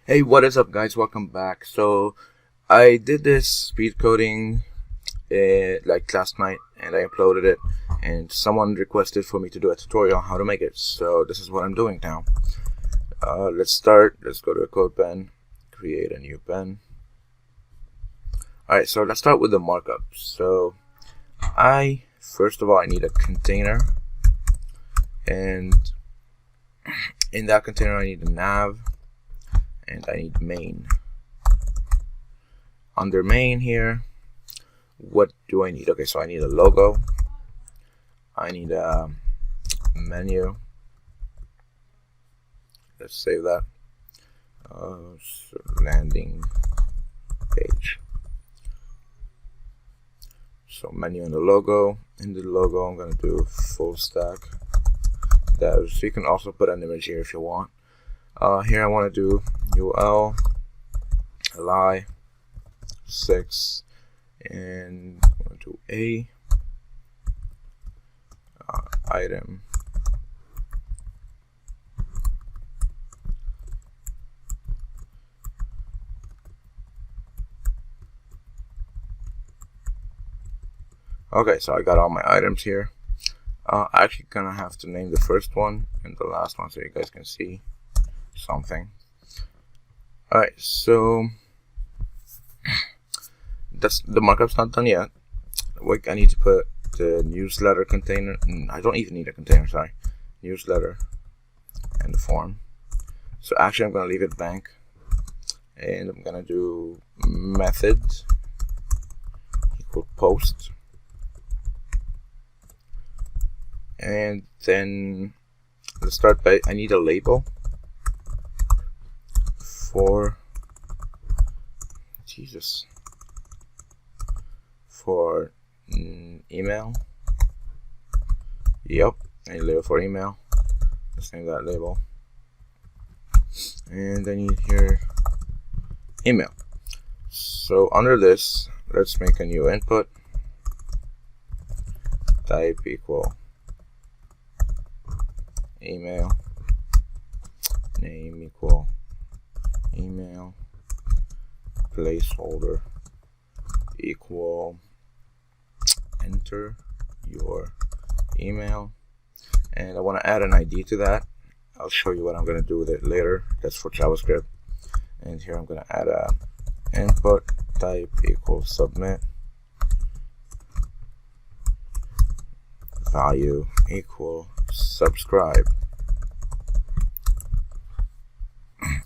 Hey, what is up, guys? Welcome back. So, I did this speed coding like last night, and I uploaded it, and someone requested for me to do a tutorial on how to make it. So this is what I'm doing now. Let's start. Let's go to a codepen, create a new pen. All right. So let's start with the markups. So first of all, I need a container, and in that container, I need a nav. And I need main. Under main here, what do I need? Okay, so I need a logo. I need a menu. Let's save that. So landing page. So menu and the logo. In the logo, I'm gonna do full stack dev. So you can also put an image here if you want. Here I want to do ul li 6 and I'm going to do a item Okay, so I got all my items here. Actually gonna have to name the first one and the last one so you guys can see something. Alright, so the markup's not done yet. Like, I need to put the newsletter container. I don't even need a container, sorry. Newsletter and the form. So actually I'm gonna leave it blank, and I'm gonna do method equal post, and then let's start by I need a label for email. Yep, a label for email. Let's name that label. And I need here email. So under this, let's make a new input. Type equal email. Name equal email. Placeholder equal enter your email, and I want to add an ID to that. I'll show you what I'm going to do with it later. That's for JavaScript. And here I'm going to add a input type equal submit, value equal subscribe.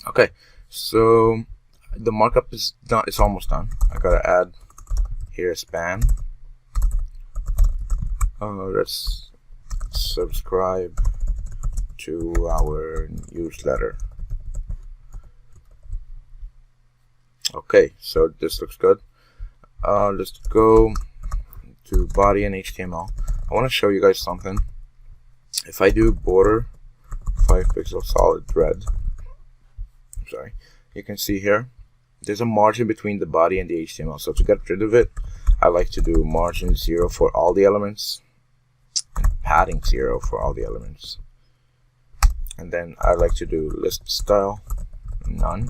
Okay, so the markup is done. It's almost done. I gotta add here a span. Let's subscribe to our newsletter. Okay, so this looks good. Let's go to body and HTML. I want to show you guys something. If I do border 5 pixel solid red, sorry, you can see here there's a margin between the body and the HTML. So to get rid of it, I like to do margin 0 for all the elements and padding 0 for all the elements. And then I like to do list style none.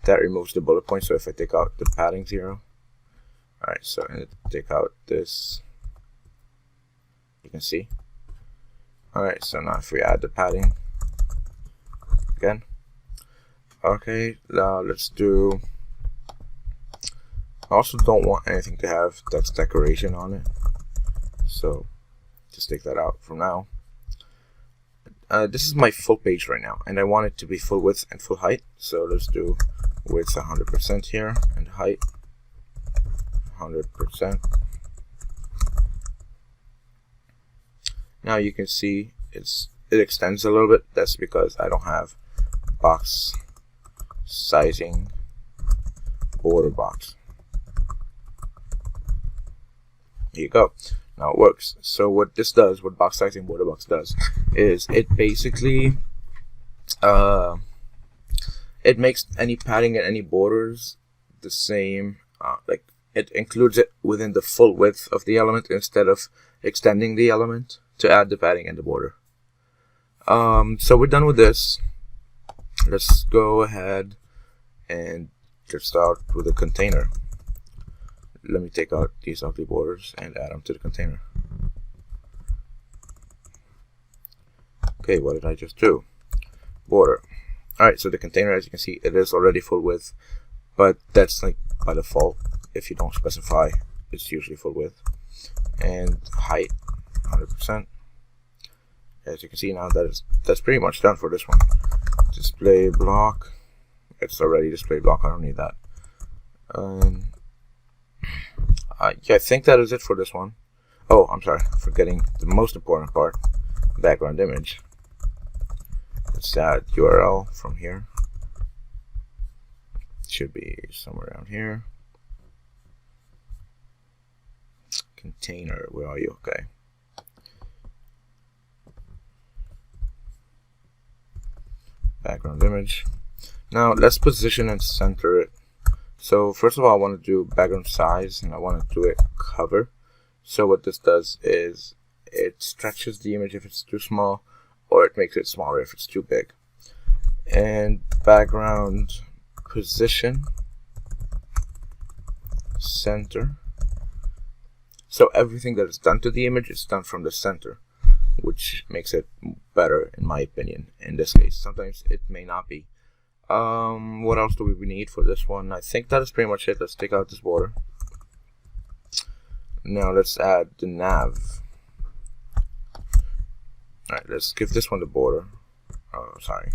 That removes the bullet point. So if I take out the padding 0, alright, so and take out this, you can see. Alright, so now if we add the padding again. Okay, now let's do, I also don't want anything to have text decoration on it, so just take that out from now. This is my full page right now, and I want it to be full width and full height, so let's do width 100% here and height 100%. Now you can see it extends a little bit. That's because I don't have box sizing border box. Here you go. Now it works. So what this does, what box sizing border box does, is it basically it makes any padding and any borders the same. Like it includes it within the full width of the element instead of extending the element to add the padding and the border. So we're done with this. let's go ahead and just start with a container. Let me take out these ugly borders and add them to the container. Okay, what did I just do? Border. Alright, so the container, as you can see, it is already full width, but that's like by default. If you don't specify, it's usually full width. And height, 100%. As you can see now, that's pretty much done for this one. Display block. It's already display block. I don't need that. Yeah, I think that is it for this one. Oh, I'm sorry, forgetting the most important part: background image. Let's add URL from here. It should be somewhere around here. Container, where are you? Okay. Background image. Now let's position and center it. So first of all, I want to do background size, and I want to do it cover. So what this does is it stretches the image if it's too small, or it makes it smaller if it's too big. And background position, center. So everything that is done to the image is done from the center, which makes it better in my opinion in this case. Sometimes it may not be. What else do we need for this one? I think that is pretty much it. Let's take out this border. Now let's add the nav. Alright, let's give this one the border. Oh, sorry.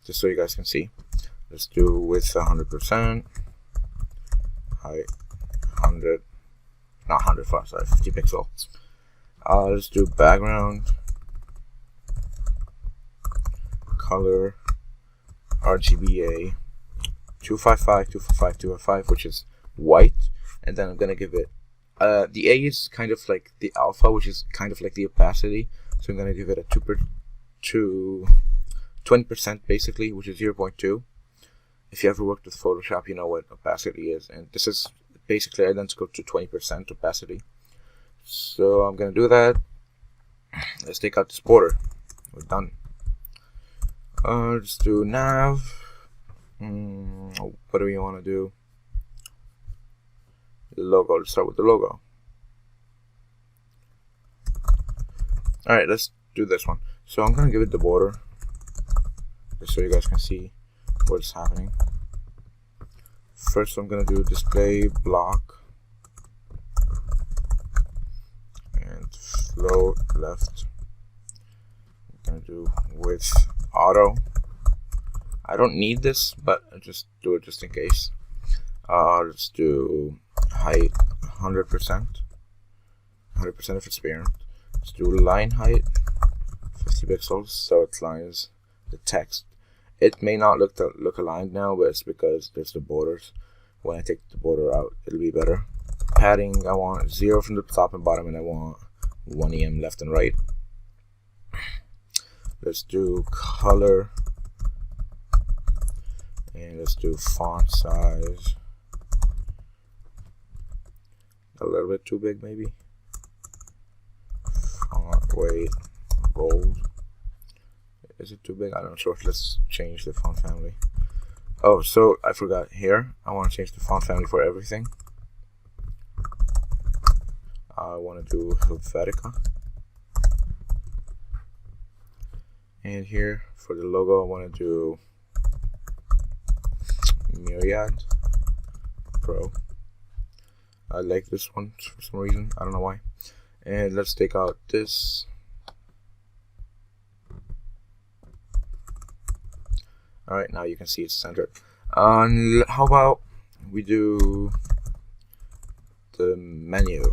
Just so you guys can see. Let's do width 100%. Height 100. Not 100, sorry, 50 pixels. Let's do background. Color RGBA 255, 255, 255, which is white, and then I'm gonna give it the A is kind of like the alpha, which is kind of like the opacity, so I'm gonna give it a 20% basically, which is 0.2. If you ever worked with Photoshop, you know what opacity is, and this is basically identical to 20% opacity. So I'm gonna do that. Let's take out this border. We're done. Let's do nav. What do we want to do? The logo. Let's start with the logo. Alright, let's do this one. So I'm going to give it the border, just so you guys can see what's happening. First I'm going to do display block and float left. I'm going to do width auto. I don't need this, but I just do it just in case. Let's do height 100%. 100% if it's parent. Let's do line height 50 pixels, so it lines the text. It may not look aligned now, but it's because there's the borders. When I take the border out, it'll be better. Padding, I want 0 from the top and bottom, and I want 1 EM left and right. Let's do color, and let's do font size. A little bit too big, maybe. Font weight, bold. Is it too big? I'm not sure. Let's change the font family. Oh, so I forgot here. I want to change the font family for everything. I want to do Helvetica. And here for the logo, I want to do Myriad Pro. I like this one for some reason. I don't know why. And let's take out this. Alright, now you can see it's centered. How about we do the menu?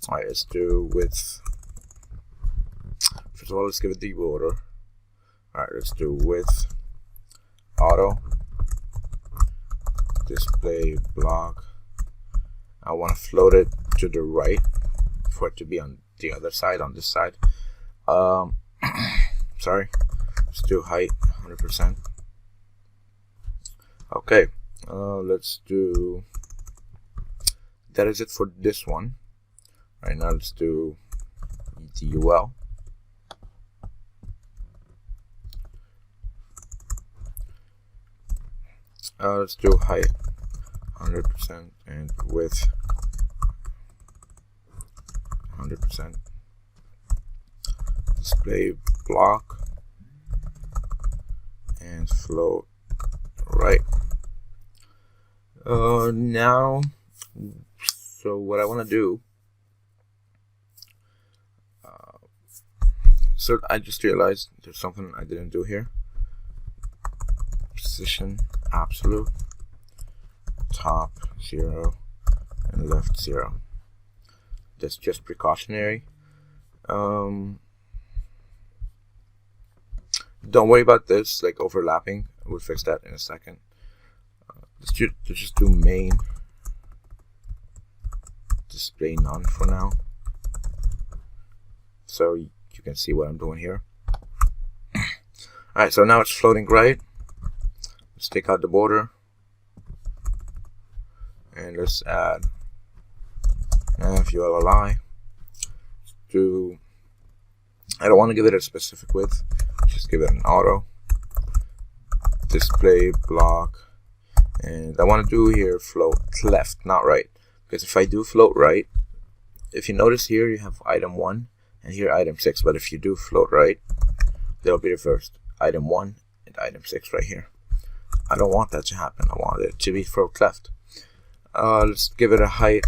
Alright, let's do width. First of all, let's give it the border. Alright, let's do width auto. Display block. I want to float it to the right for it to be on the other side, on this side. Sorry. Let's do height 100%. Okay, let's do. That is it for this one. Right now, let's do DUL. Let's do height 100% and width 100%. Display block and float right. Now, so what I want to do, so I just realized there's something I didn't do here. Position absolute, top 0 and left 0. That's just precautionary. Don't worry about this, like overlapping. We'll fix that in a second. Let's just do main display none for now, so you can see what I'm doing here. Alright, so now it's floating right. Let's take out the border and let's add nav ULLI. I don't want to give it a specific width, just give it an auto. Display block, and I want to do here float left, not right, because if I do float right, if you notice here you have item 1 and here item 6, but if you do float right, they'll be reversed. Item 1 and item 6 right here. I don't want that to happen. I want it to be float left. Let's give it a height.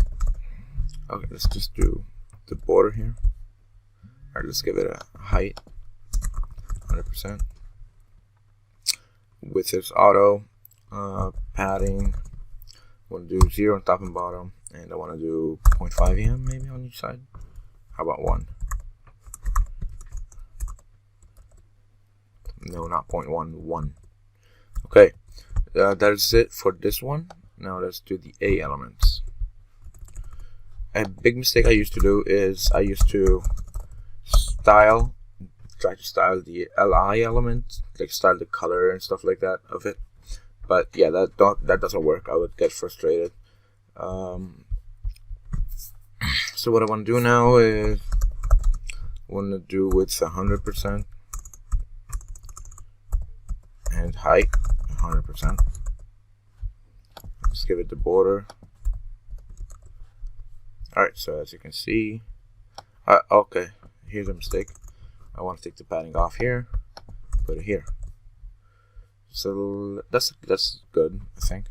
Okay, let's just do the border here. Alright, let's give it a height 100%. Width is auto. Padding, I want to do 0 on top and bottom, and I want to do 0.5 em maybe on each side. How about 1? No, not 0.1, 1. Okay, that is it for this one. Now let's do the A elements. A big mistake I used to do is I used to try to style the LI element, like style the color and stuff like that of it. But yeah, that doesn't work. I would get frustrated. So what I want to do now is I want to do width 100% and height 100%. Let's give it the border. Alright, so as you can see, okay, here's a mistake. I want to take the padding off here, put it here. So that's good, I think.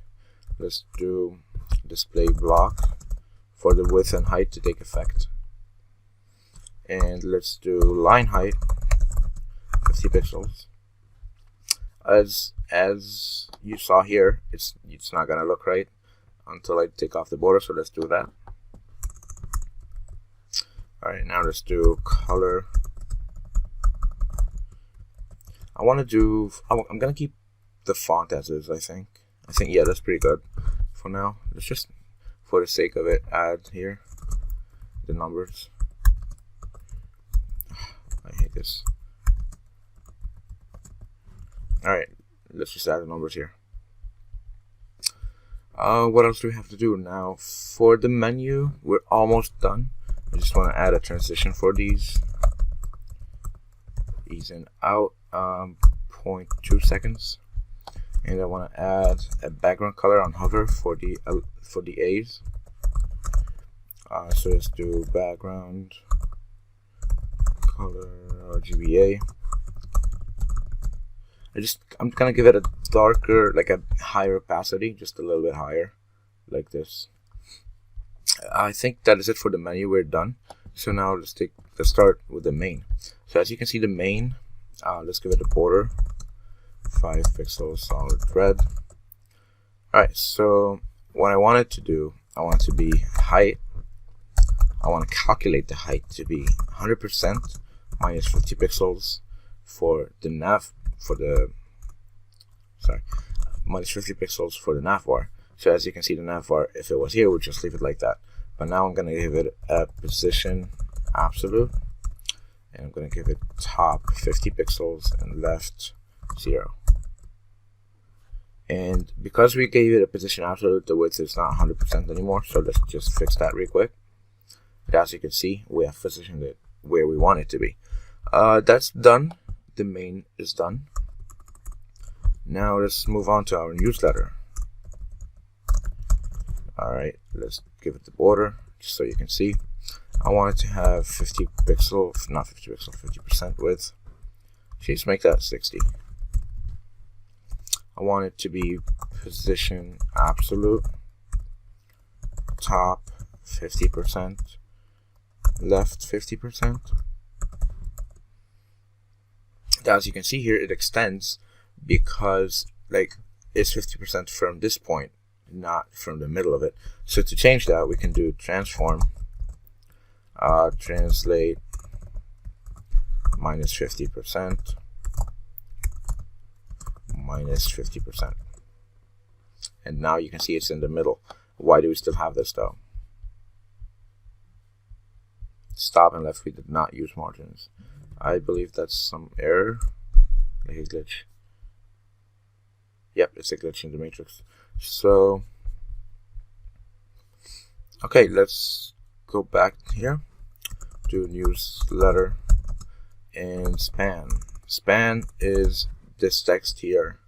Let's do display block for the width and height to take effect. And let's do line height 50 pixels. As you saw here, it's not gonna look right until I take off the border, so let's do that. Alright, now let's do color. I'm gonna keep the font as is. I think yeah, that's pretty good for now. Let's just, for the sake of it, add here the numbers. I hate this. Alright, let's just add the numbers here. What else do we have to do now? For the menu, we're almost done. I just want to add a transition for these. Ease in out, 0.2 seconds. And I want to add a background color on hover for the A's. So let's do background color RGBA. I'm gonna give it a darker, like a higher opacity, just a little bit higher, like this. I think that is it for the menu. We're done. So now let's start with the main. So as you can see, the main, let's give it a border 5 pixels solid red. Alright, so what I wanted to do, I want it to be height. I want to calculate the height to be 100% minus 50 pixels for the nav, minus 50 pixels for the navbar. So as you can see, the navbar, if it was here, we'll just leave it like that. But now I'm going to give it a position absolute, and I'm going to give it top 50 pixels and left 0. And because we gave it a position absolute, the width is not 100% anymore. So let's just fix that real quick. But as you can see, we have positioned it where we want it to be. That's done. The main is done. Now let's move on to our newsletter. Alright, let's give it the border just so you can see. I want it to have 50 pixel, not 50 pixel, 50% width. Just make that 60. I want it to be position absolute, top 50%, left 50%. As you can see here, it extends because like it's 50% from this point, not from the middle of it. So to change that, we can do transform, translate minus 50%, minus 50%. And now you can see it's in the middle. Why do we still have this though? Stop and left, we did not use margins. I believe that's some error, like a glitch. Yep, it's a glitch in the matrix. So, okay, let's go back here to newsletter and span. Span is this text here.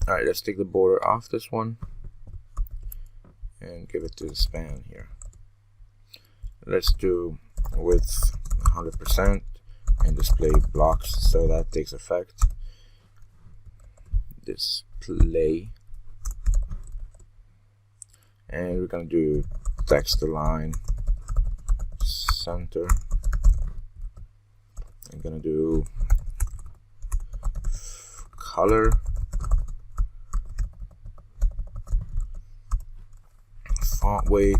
Alright, let's take the border off this one and give it to the span here. Let's do width 100% and display blocks so that takes effect. Display, and we're gonna do text align center. I'm gonna do color, font weight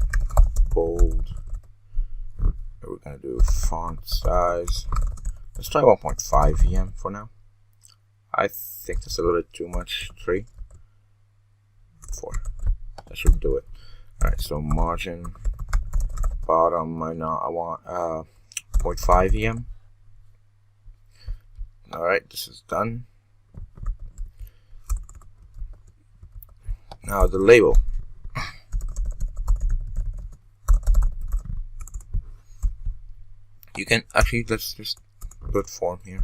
bold. We're gonna do font size. Let's try 1.5 EM for now. I think that's a little bit too much. 3, 4. That should do it. Alright, so margin bottom. I want 0.5 EM. Alright, this is done. Now the label. You can actually, let's just put form here.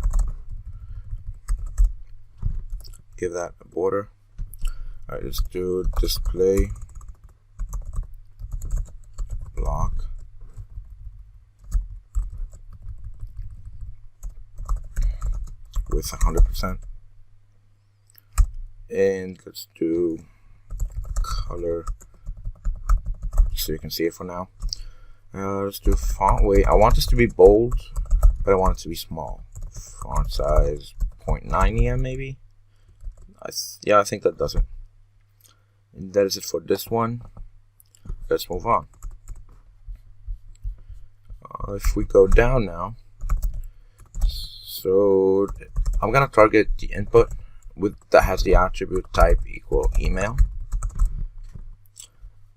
Give that a border. Alright, let's do display block with 100%. And let's do color so you can see it for now. Let's do font weight. I want this to be bold, but I want it to be small. Font size 0.9 EM maybe. Yeah, I think that does it. And that is it for this one. Let's move on. If we go down now, so I'm gonna target the input that has the attribute type equal email,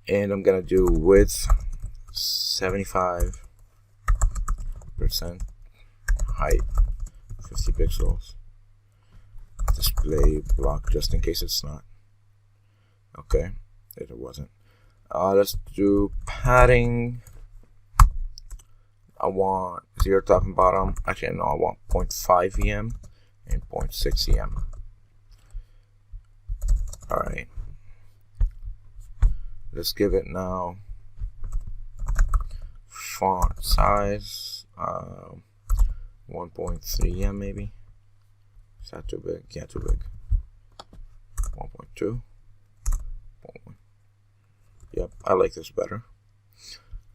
and I'm gonna do width 75%, height 50 pixels, display block just in case it's not. Okay, it wasn't. Let's do padding. I want 0 top and bottom. Actually, no, I want 0.5 EM and 0.6 EM. Alright. Let's give it now font size 1.3 EM maybe. Is that too big? Yeah, too big. 1.2. Yep, I like this better.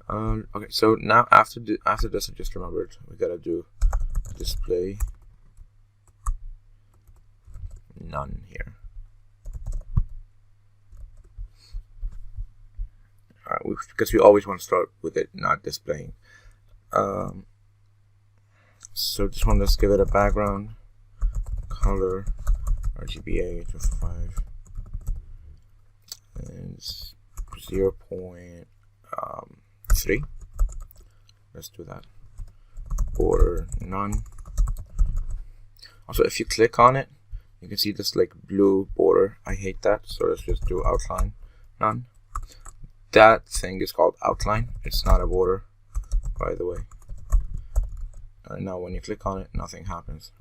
Okay, so now after this, I just remembered we gotta do display none here. Alright, because we always want to start with it not displaying. So this one, let's give it a background color RGBA 255 and 0.3. Let's do that. Border none. Also, if you click on it, you can see this like blue border. I hate that, so let's just do outline none. That thing is called outline. It's not a border, by the way. Now when you click on it, nothing happens.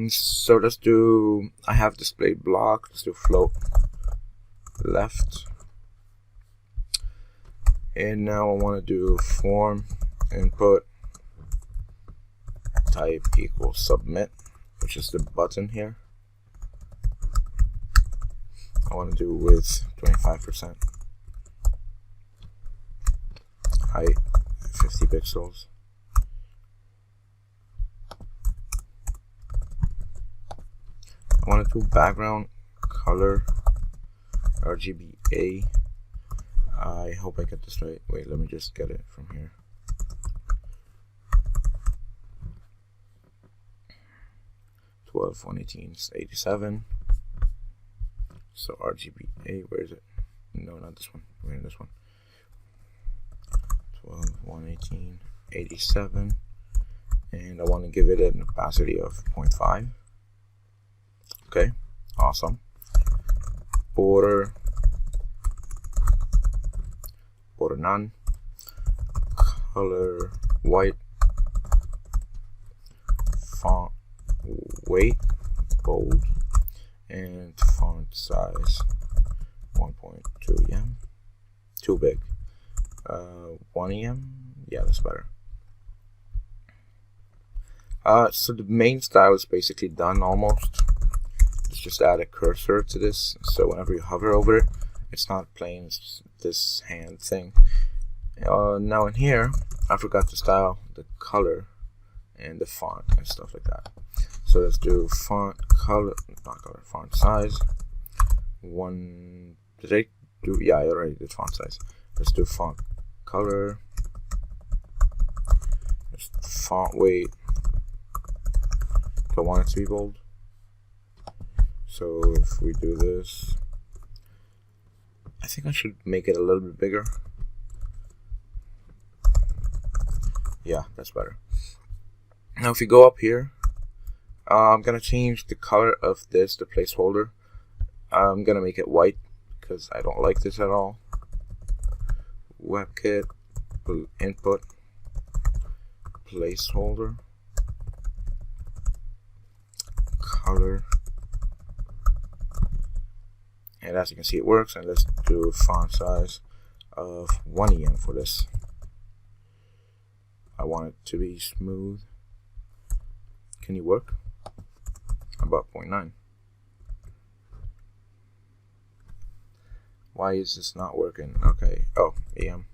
So let's do, I have display block, let's do float left. And now I want to do form input type equals submit, which is the button here. I want to do width 25%, height 50 pixels. I want to do background color RGBA. I hope I get this right. Wait, let me just get it from here. Twelve 118 So RGBA, where is it? No, not this one. We're in this one. 12 118 87, and I want to give it an opacity of 0.5. Okay, awesome. Border none. Color white. Font weight bold, and font size 1.2 em. Too big. 1 em. Yeah, that's better. So the main style is basically done almost. Let's just add a cursor to this, so whenever you hover over it, it's not playing this hand thing. Now in here, I forgot to style the color and the font and stuff like that. So let's do font color, not color, font size. Did I do? Yeah, I already did font size. Let's do font color. Let's font weight. Do I want it to be bold? So if we do this, I think I should make it a little bit bigger. Yeah, that's better. Now if you go up here, I'm gonna change the color of this, the placeholder. I'm gonna make it white because I don't like this at all. WebKit input placeholder color, and as you can see it works. And let's do font size of 1 em for this. I want it to be smooth. Can you work? About 0.9. Why is this not working? Okay. Oh, em.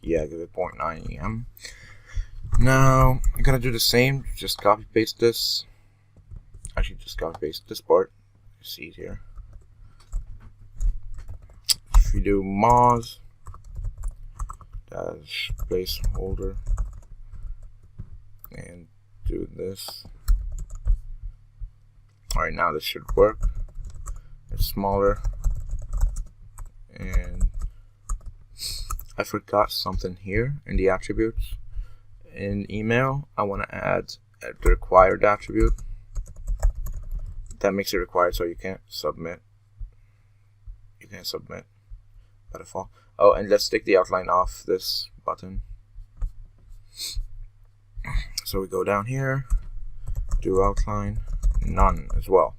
Yeah, give it 0.9 em. Now I'm gonna do the same. Just copy paste this. Actually, just copy paste this part. It's easier. If you do Moz dash placeholder and do this. Alright, now this should work. It's smaller. And I forgot something here in the attributes. In email, I want to add the required attribute. That makes it required, so you can't submit. You can't submit by default. Oh, and let's take the outline off this button. So we go down here, do outline, none as well.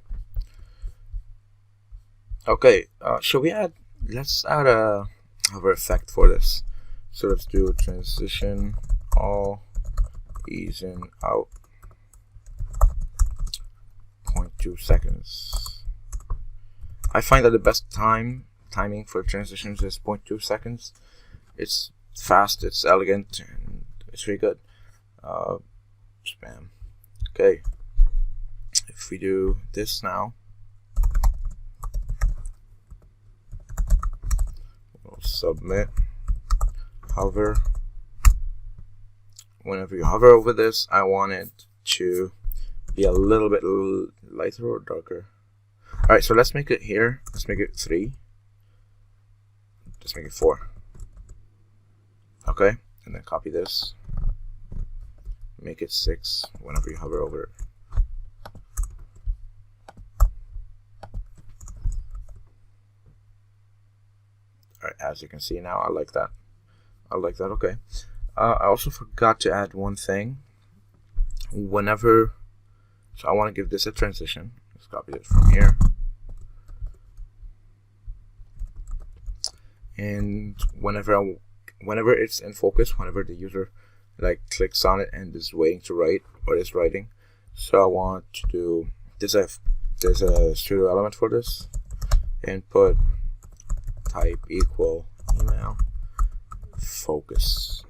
Okay, should we add? Let's add a hover effect for this. So let's do transition all, ease in out, 0.2 seconds. I find that the best timing for transitions is 0.2 seconds. It's fast, it's elegant, and it's really good. Spam. Okay. If we do this now, we'll submit, hover. Whenever you hover over this, I want it to be a little bit lighter or darker. Alright, so let's make it here. Let's make it 3. Let's make it 4. Okay, and then copy this. Make it 6 whenever you hover over it. Alright, as you can see now, I like that. Okay. I also forgot to add one thing. Whenever, so I want to give this a transition. Let's copy it from here. And whenever it's in focus, whenever the user like clicks on it and is waiting to write or is writing, so I want to do there's a pseudo element for this. Input type equal email focus.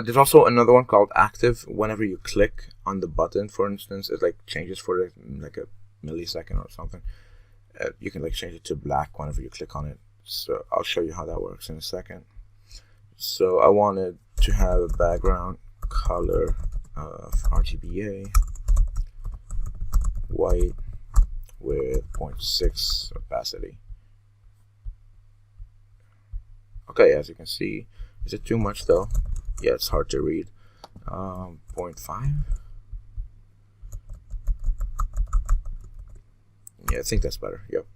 There's also another one called active. Whenever you click on the button, for instance, it like changes for like a millisecond or something. You can like change it to black whenever you click on it. So I'll show you how that works in a second. So I wanted to have a background color of RGBA white with 0.6 opacity. Okay, as you can see, is it too much though? Yeah, it's hard to read. 0.5. Yeah, I think that's better. Yep.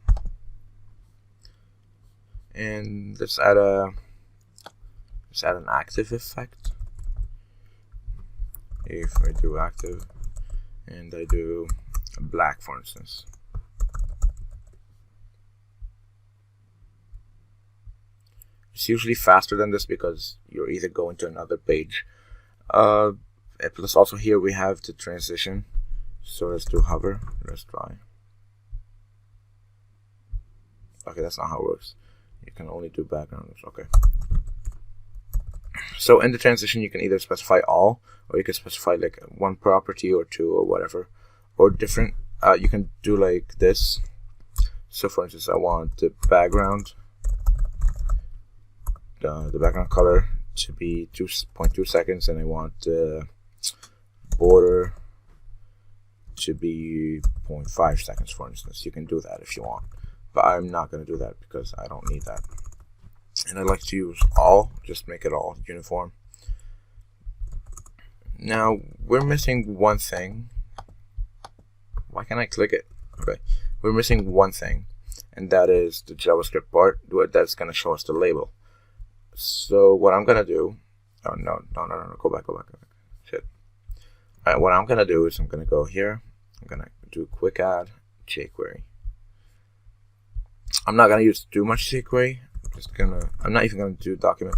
And let's add an active effect. If I do active and I do black, for instance. It's usually faster than this because you're either going to another page. Plus also here we have the transition. So let's do hover. Let's try. Okay, that's not how it works. You can only do backgrounds. Okay. So in the transition, you can either specify all, or you can specify like one property or two or whatever, or different. You can do like this. So for instance, I want the background, the background color to be 2.2 seconds, and I want the border to be 0.5 seconds, for instance. You can do that if you want, but I'm not going to do that because I don't need that. And I like to use all, just make it all uniform. Now we're missing one thing. Why can't I click it? Okay, we're missing one thing, and that is the JavaScript part that's going to show us the label. So what I'm going to do, oh no, go back. Shit. All right, what I'm going to do is I'm going to go here. I'm going to do quick add jQuery. I'm not going to use too much jQuery. I'm not even going to do document.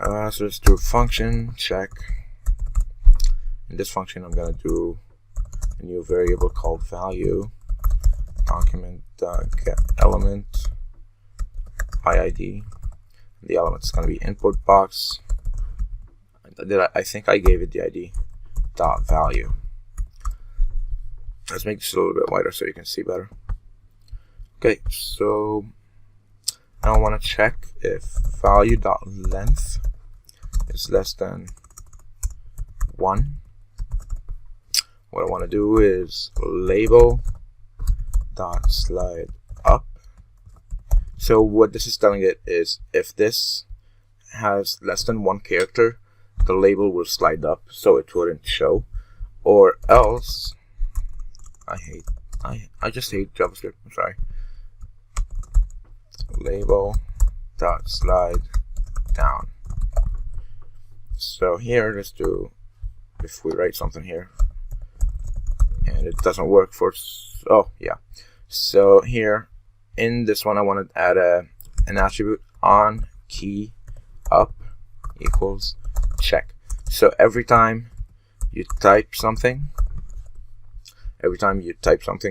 So let's do function check. In this function, I'm going to do a new variable called value document get element IID. The element is going to be input box. I think I gave it the ID dot value. Let's make this a little bit wider so you can see better. Okay, so now I want to check if value dot length is less than 1. What I want to do is label dot slide up. So what this is telling it is if this has less than 1 character, the label will slide up so it wouldn't show, or else I just hate JavaScript. I'm sorry. Label dot slide down. So here, let's do, if we write something here and it doesn't work for, oh yeah, so here in this one I want to add an attribute on key up equals check. So every time you type something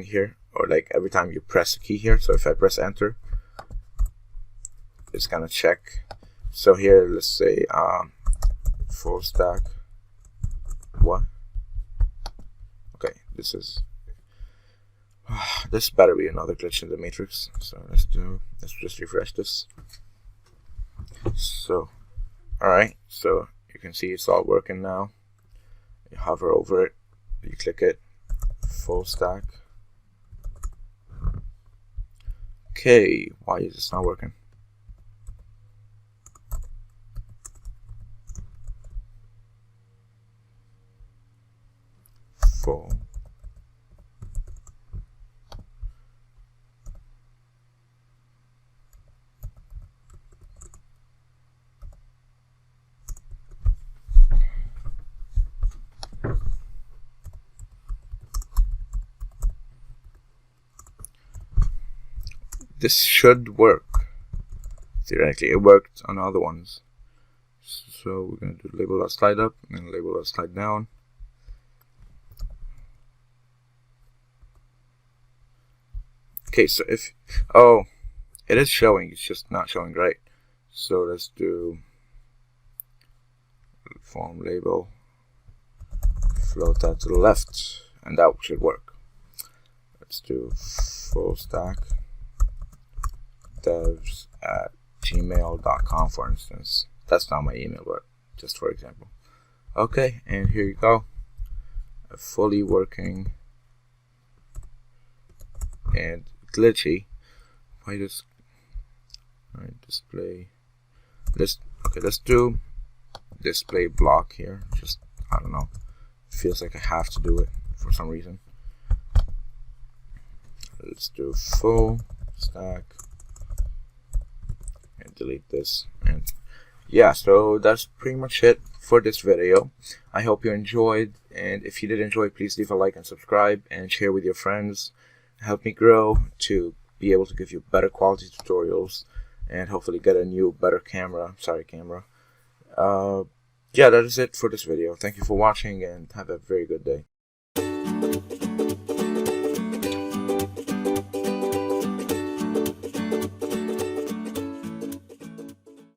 here, or like every time you press a key here, so if I press enter, it's gonna check. So here, let's say full stack what? Okay, this better be another glitch in the matrix. So let's just refresh this. So alright, so you can see it's all working now. You hover over it, you click it, full stack. Okay, why is this not working? Full this should work. Theoretically, it worked on other ones. So we're going to do label.slide up and label.slide down. Okay, so if, oh, it is showing, it's just not showing right. So let's do form label, float that to the left, and that should work. Let's do full stack devs at gmail.com, for instance. That's not my email, but just for example. Okay, and here you go. A fully working and glitchy. I just display this. Okay, let's do display block here. Just, I don't know, feels like I have to do it for some reason. Let's do full stack and delete this. And yeah, so that's pretty much it for this video. I hope you enjoyed, and if you did enjoy, please leave a like and subscribe and share with your friends. Help me grow to be able to give you better quality tutorials and hopefully get a new better camera. Yeah, that is it for this video. Thank you for watching and have a very good day.